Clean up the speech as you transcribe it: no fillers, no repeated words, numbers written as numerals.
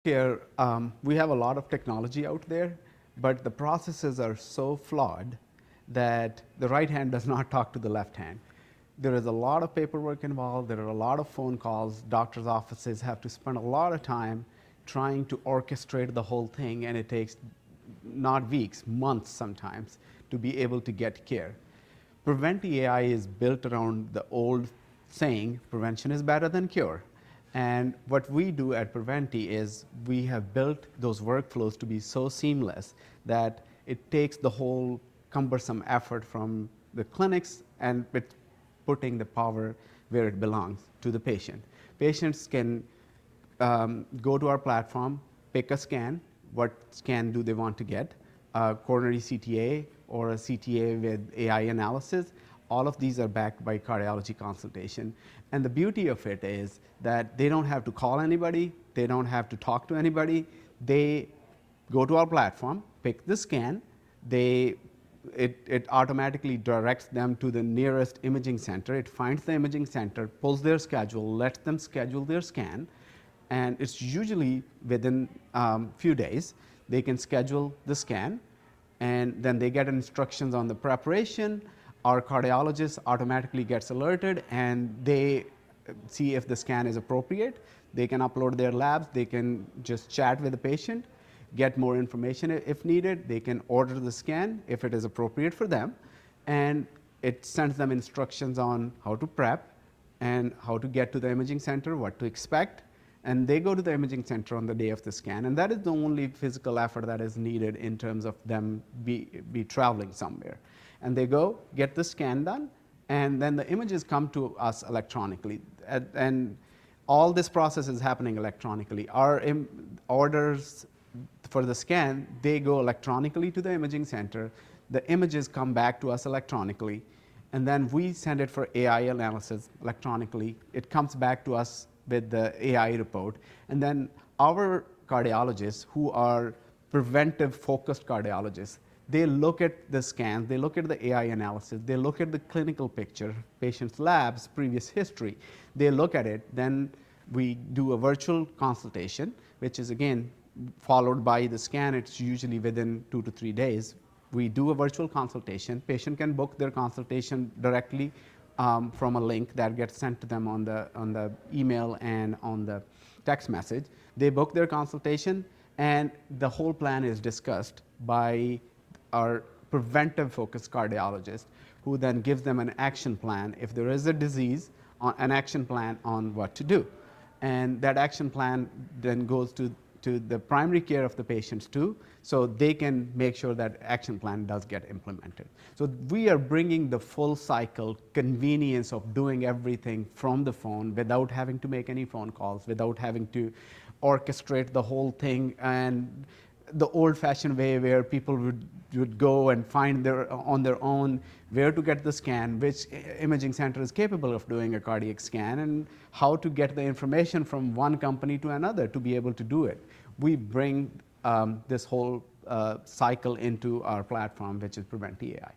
Here, we have a lot of technology out there, but the processes are so flawed that the right hand does not talk to the left hand. There is a lot of paperwork involved. There are a lot of phone calls. Doctors' offices have to spend a lot of time trying to orchestrate the whole thing, and it takes not weeks, months sometimes, to be able to get care. Preventi AI is built around the old saying, prevention is better than cure. And what we do at Preventi is we have built those workflows to be so seamless that it takes the whole cumbersome effort from the clinics and it's putting the power where it belongs, to the patient. Patients can go to our platform, pick a scan, what scan do they want to get, a coronary CTA or a CTA with AI analysis. All of these are backed by cardiology consultation. And the beauty of it is that they don't have to call anybody, they don't have to talk to anybody. They go to our platform, pick the scan, it automatically directs them to the nearest imaging center. It finds the imaging center, pulls their schedule, lets them schedule their scan, and it's usually within few days. They can schedule the scan, and then they get instructions on the preparation. Our cardiologist automatically gets alerted, and they see if the scan is appropriate. They can upload their labs. They can just chat with the patient, get more information if needed. They can order the scan if it is appropriate for them, and it sends them instructions on how to prep and how to get to the imaging center, what to expect. And they go to the imaging center on the day of the scan, and that is the only physical effort that is needed in terms of them be traveling somewhere. And they go, get the scan done, and then the images come to us electronically. And all this process is happening electronically. Our orders for the scan, they go electronically to the imaging center. The images come back to us electronically, and then we send it for AI analysis electronically. It comes back to us with the AI report. And then our cardiologists, who are preventive focused cardiologists, they look at the scans, they look at the AI analysis, they look at the clinical picture, patient's labs, previous history. They look at it, then we do a virtual consultation, which is again followed by the scan. It's usually within 2 to 3 days. We do a virtual consultation. Patient can book their consultation directly from a link that gets sent to them on the email and on the text message. They book their consultation, and the whole plan is discussed by our preventive focused cardiologist, who then gives them an action plan. If there is a disease, an action plan on what to do. And that action plan then goes to the primary care of the patients too, so they can make sure that action plan does get implemented. So we are bringing the full cycle convenience of doing everything from the phone without having to make any phone calls, without having to orchestrate the whole thing, and the old-fashioned way where people would go and find on their own where to get the scan, which imaging center is capable of doing a cardiac scan, and how to get the information from one company to another to be able to do it. We bring this whole cycle into our platform, which is Preventi AI.